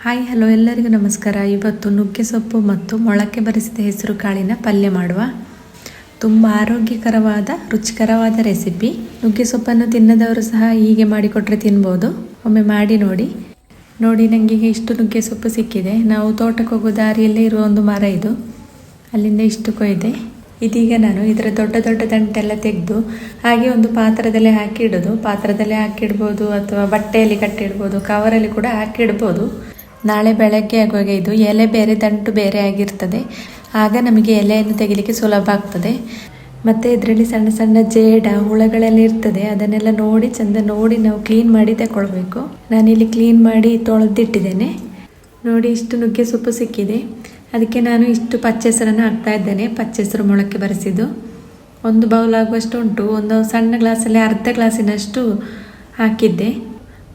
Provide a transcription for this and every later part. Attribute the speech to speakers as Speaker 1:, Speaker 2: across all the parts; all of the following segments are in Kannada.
Speaker 1: ಹಾಯ್ ಹಲೋ ಎಲ್ಲರಿಗೂ ನಮಸ್ಕಾರ. ಇವತ್ತು ನುಗ್ಗೆ ಸೊಪ್ಪು ಮತ್ತು ಮೊಳಕೆ ಬರಿಸಿದ ಹೆಸರು ಕಾಳಿನ ಪಲ್ಯ ಮಾಡುವ. ತುಂಬ ಆರೋಗ್ಯಕರವಾದ ರುಚಿಕರವಾದ ರೆಸಿಪಿ. ನುಗ್ಗೆ ಸೊಪ್ಪನ್ನು ತಿನ್ನದವರು ಸಹ ಹೀಗೆ ಮಾಡಿಕೊಟ್ರೆ ತಿನ್ಬೋದು. ಒಮ್ಮೆ ಮಾಡಿ ನೋಡಿ. ನನಗೆ ಇಷ್ಟು ನುಗ್ಗೆ ಸೊಪ್ಪು ಸಿಕ್ಕಿದೆ. ನಾವು ತೋಟಕ್ಕೆ ಹೋಗೋ ದಾರಿಯಲ್ಲೇ ಇರುವ ಒಂದು ಮರ ಇದು. ಅಲ್ಲಿಂದ ಇಷ್ಟು ಕೊಯ್ದೆ. ಇದೀಗ ನಾನು ಇದರ ದೊಡ್ಡ ದೊಡ್ಡ ದಂಟೆಲ್ಲ ತೆಗೆದು ಹಾಗೆ ಒಂದು ಪಾತ್ರದಲ್ಲಿ ಹಾಕಿಡೋದು. ಪಾತ್ರದಲ್ಲಿ ಹಾಕಿಡ್ಬೋದು ಅಥವಾ ಬಟ್ಟೆಯಲ್ಲಿ ಕಟ್ಟಿಡ್ಬೋದು, ಕವರಲ್ಲಿ ಕೂಡ ಹಾಕಿಡ್ಬೋದು. ನಾಳೆ ಬೆಳಗ್ಗೆ ಆಗುವಾಗ ಇದು ಎಲೆ ಬೇರೆ ದಂಟು ಬೇರೆ ಆಗಿರ್ತದೆ. ಆಗ ನಮಗೆ ಎಲೆಯನ್ನು ತೆಗಿಲಿಕ್ಕೆ ಸುಲಭ ಆಗ್ತದೆ. ಮತ್ತು ಇದರಲ್ಲಿ ಸಣ್ಣ ಸಣ್ಣ ಜೇಡ ಹುಳಗಳೆಲ್ಲ ಇರ್ತದೆ. ಅದನ್ನೆಲ್ಲ ಚಂದ ನೋಡಿ ನಾವು ಕ್ಲೀನ್ ಮಾಡಿ ತಗೊಳ್ಬೇಕು. ನಾನಿಲ್ಲಿ ಕ್ಲೀನ್ ಮಾಡಿ ತೊಳೆದಿಟ್ಟಿದ್ದೇನೆ. ನೋಡಿ ಇಷ್ಟು ನುಗ್ಗೆ ಸೊಪ್ಪು ಸಿಕ್ಕಿದೆ. ಅದಕ್ಕೆ ನಾನು ಇಷ್ಟು ಪಚ್ಚೆಸರನ್ನು ಹಾಕ್ತಾ ಇದ್ದೇನೆ. ಪಚ್ಚೆಸರು ಮೊಳಕೆ ಬರೆಸಿದ್ದು ಒಂದು ಬೌಲ್ ಆಗುವಷ್ಟು ಉಂಟು. ಒಂದು ಸಣ್ಣ ಗ್ಲಾಸಲ್ಲಿ ಅರ್ಧ ಗ್ಲಾಸಿನಷ್ಟು ಹಾಕಿದ್ದೆ.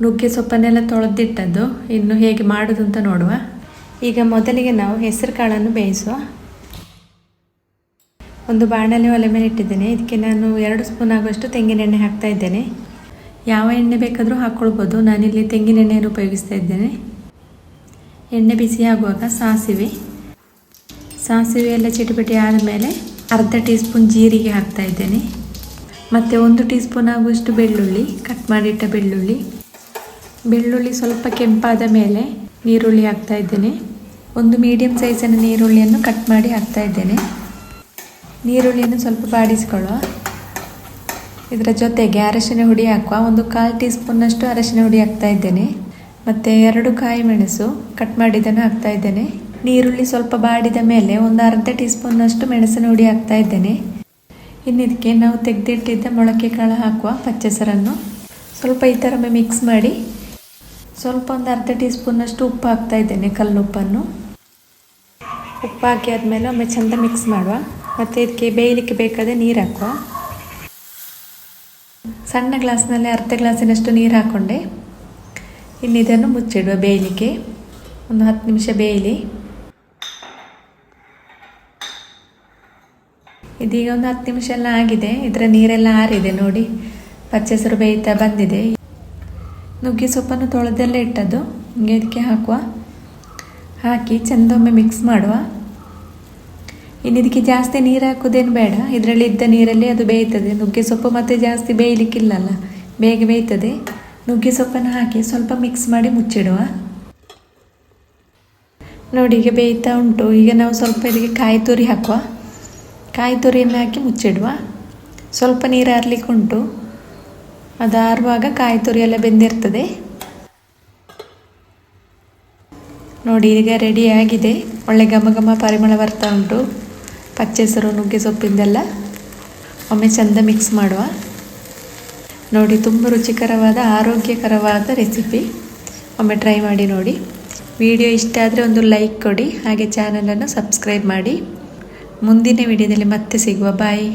Speaker 1: ನುಗ್ಗೆ ಸೊಪ್ಪನ್ನೆಲ್ಲ ತೊಳೆದಿಟ್ಟದ್ದು. ಇನ್ನು ಹೇಗೆ ಮಾಡೋದು ಅಂತ ನೋಡುವ. ಈಗ ಮೊದಲಿಗೆ ನಾವು ಹೆಸರು ಕಾಳನ್ನು ಬೇಯಿಸುವ. ಒಂದು ಬಾಣಲೆ ಒಲೆ ಮೇಲೆ ಇಟ್ಟಿದ್ದೇನೆ. ಇದಕ್ಕೆ ನಾನು 2 ಸ್ಪೂನ್ ಆಗುವಷ್ಟು ತೆಂಗಿನ ಎಣ್ಣೆ ಹಾಕ್ತಾ ಇದ್ದೇನೆ. ಯಾವ ಎಣ್ಣೆ ಬೇಕಾದರೂ ಹಾಕ್ಕೊಳ್ಬೋದು. ನಾನಿಲ್ಲಿ ತೆಂಗಿನ ಎಣ್ಣೆಯನ್ನು ಉಪಯೋಗಿಸ್ತಾ ಇದ್ದೇನೆ. ಎಣ್ಣೆ ಬಿಸಿ ಆಗುವಾಗ ಸಾಸಿವೆ ಎಲ್ಲ ಚಿಟಪಟಿ ಆದಮೇಲೆ ಅರ್ಧ ಟೀ ಸ್ಪೂನ್ ಜೀರಿಗೆ ಹಾಕ್ತಾ ಇದ್ದೇನೆ. ಮತ್ತು 1 ಟೀ ಸ್ಪೂನ್ ಆಗುವಷ್ಟು ಬೆಳ್ಳುಳ್ಳಿ, ಕಟ್ ಮಾಡಿಟ್ಟ ಬೆಳ್ಳುಳ್ಳಿ ಸ್ವಲ್ಪ ಕೆಂಪಾದ ಮೇಲೆ ನೀರುಳ್ಳಿ ಹಾಕ್ತಾ ಇದ್ದೇನೆ. ಒಂದು ಮೀಡಿಯಂ ಸೈಜಿನ ನೀರುಳ್ಳಿಯನ್ನು ಕಟ್ ಮಾಡಿ ಹಾಕ್ತಾ ಇದ್ದೇನೆ. ನೀರುಳ್ಳಿಯನ್ನು ಸ್ವಲ್ಪ ಬಾಡಿಸಿಕೊಳ್ಳುವ. ಇದರ ಜೊತೆಗೆ ಅರಶಿನ ಹುಡಿ ಹಾಕುವ. ಒಂದು 1/4 ಟೀ ಸ್ಪೂನ್ನಷ್ಟು ಅರಶಿನ ಹುಡಿ ಹಾಕ್ತಾ ಇದ್ದೇನೆ. ಮತ್ತು 2 ಕಾಯಿ ಮೆಣಸು ಕಟ್ ಮಾಡಿದ್ದನ್ನು ಹಾಕ್ತಾ ಇದ್ದೇನೆ. ನೀರುಳ್ಳಿ ಸ್ವಲ್ಪ ಬಾಡಿದ ಮೇಲೆ ಒಂದು ಅರ್ಧ ಟೀ ಸ್ಪೂನ್ನಷ್ಟು ಮೆಣಸಿನ ಹುಡಿ ಹಾಕ್ತಾ ಇದ್ದೇನೆ. ಇನ್ನು ಇದಕ್ಕೆ ನಾವು ತೆಗೆದಿಟ್ಟಿದ್ದ ಮೊಳಕೆ ಕಾಳು ಹಾಕುವ. ಪಚ್ಚೆಸರನ್ನು ಸ್ವಲ್ಪ ಈ ಥರ ಮಿಕ್ಸ್ ಮಾಡಿ ಸ್ವಲ್ಪ ಒಂದು ಅರ್ಧ ಟೀ ಸ್ಪೂನ್ನಷ್ಟು ಉಪ್ಪು ಹಾಕ್ತಾ ಇದ್ದೇನೆ. ಕಲ್ಲುಪ್ಪನ್ನು ಉಪ್ಪು ಹಾಕಿ ಆದಮೇಲೆ ಒಮ್ಮೆ ಚೆಂದ ಮಿಕ್ಸ್ ಮಾಡುವ. ಮತ್ತು ಇದಕ್ಕೆ ಬೇಯಲಿಕ್ಕೆ ಬೇಕಾದ ನೀರು ಹಾಕುವ. ಸಣ್ಣ ಗ್ಲಾಸ್ನಲ್ಲಿ ಅರ್ಧ ಗ್ಲಾಸಿನಷ್ಟು ನೀರು ಹಾಕ್ಕೊಂಡೆ. ಇನ್ನು ಇದನ್ನು ಮುಚ್ಚಿಡುವ ಬೇಯಲಿಕ್ಕೆ. ಒಂದು 10 ನಿಮಿಷ ಬೇಯಲಿ. ಇದೀಗ ಒಂದು 10 ನಿಮಿಷ ಎಲ್ಲ ಆಗಿದೆ. ಇದರ ನೀರೆಲ್ಲ ಆರಿದೆ ನೋಡಿ. ಪಚ್ಚೆಸರು ಬೇಯ್ತಾ ಬಂದಿದೆ. ನುಗ್ಗೆ ಸೊಪ್ಪನ್ನು ತೊಳೆದಲ್ಲೇ ಇಟ್ಟದ್ದು. ಹಿಂಗೆ ಇದಕ್ಕೆ ಹಾಕಿ ಚೆಂದೊಮ್ಮೆ ಮಿಕ್ಸ್ ಮಾಡುವ. ಇನ್ನು ಇದಕ್ಕೆ ಜಾಸ್ತಿ ನೀರು ಹಾಕೋದೇನು ಬೇಡ. ಇದರಲ್ಲಿ ಇದ್ದ ನೀರಲ್ಲಿ ಅದು ಬೇಯ್ತದೆ. ನುಗ್ಗೆ ಸೊಪ್ಪು ಮತ್ತು ಜಾಸ್ತಿ ಬೇಯಲಿಕ್ಕಿಲ್ಲಲ್ಲ, ಬೇಗ ಬೇಯ್ತದೆ. ನುಗ್ಗೆ ಸೊಪ್ಪನ್ನು ಹಾಕಿ ಸ್ವಲ್ಪ ಮಿಕ್ಸ್ ಮಾಡಿ ಮುಚ್ಚಿಡುವ. ನೋಡಿ ಈಗ ಬೇಯ್ತಾ ಉಂಟು. ಈಗ ನಾವು ಸ್ವಲ್ಪ ಇದಕ್ಕೆ ಕಾಯಿ ತುರಿ ಹಾಕುವ. ಕಾಯಿ ತುರಿಯನ್ನು ಹಾಕಿ ಮುಚ್ಚಿಡುವ. ಸ್ವಲ್ಪ ನೀರು ಆರ್ಲಿಕ್ಕೆ ಉಂಟು. ಅದು ಆರುವಾಗ ಕಾಯಿ ತುರಿ ಎಲ್ಲ ಬೆಂದಿರ್ತದೆ. ನೋಡಿ ಈಗ ರೆಡಿ ಆಗಿದೆ. ಒಳ್ಳೆ ಘಮ ಪರಿಮಳ ಬರ್ತಾ ಉಂಟು. ಪಚ್ಚೆಸರು ನುಗ್ಗೆ ಸೊಪ್ಪಿಂದೆಲ್ಲ ಒಮ್ಮೆ ಚೆಂದ ಮಿಕ್ಸ್ ಮಾಡುವ. ನೋಡಿ ತುಂಬ ರುಚಿಕರವಾದ ಆರೋಗ್ಯಕರವಾದ ರೆಸಿಪಿ. ಒಮ್ಮೆ ಟ್ರೈ ಮಾಡಿ ನೋಡಿ. ವಿಡಿಯೋ ಇಷ್ಟ ಆದರೆ ಒಂದು ಲೈಕ್ ಕೊಡಿ. ಹಾಗೆ ಚಾನಲನ್ನು ಸಬ್ಸ್ಕ್ರೈಬ್ ಮಾಡಿ. ಮುಂದಿನ ವಿಡಿಯೋದಲ್ಲಿ ಮತ್ತೆ ಸಿಗುವ. ಬಾಯ್.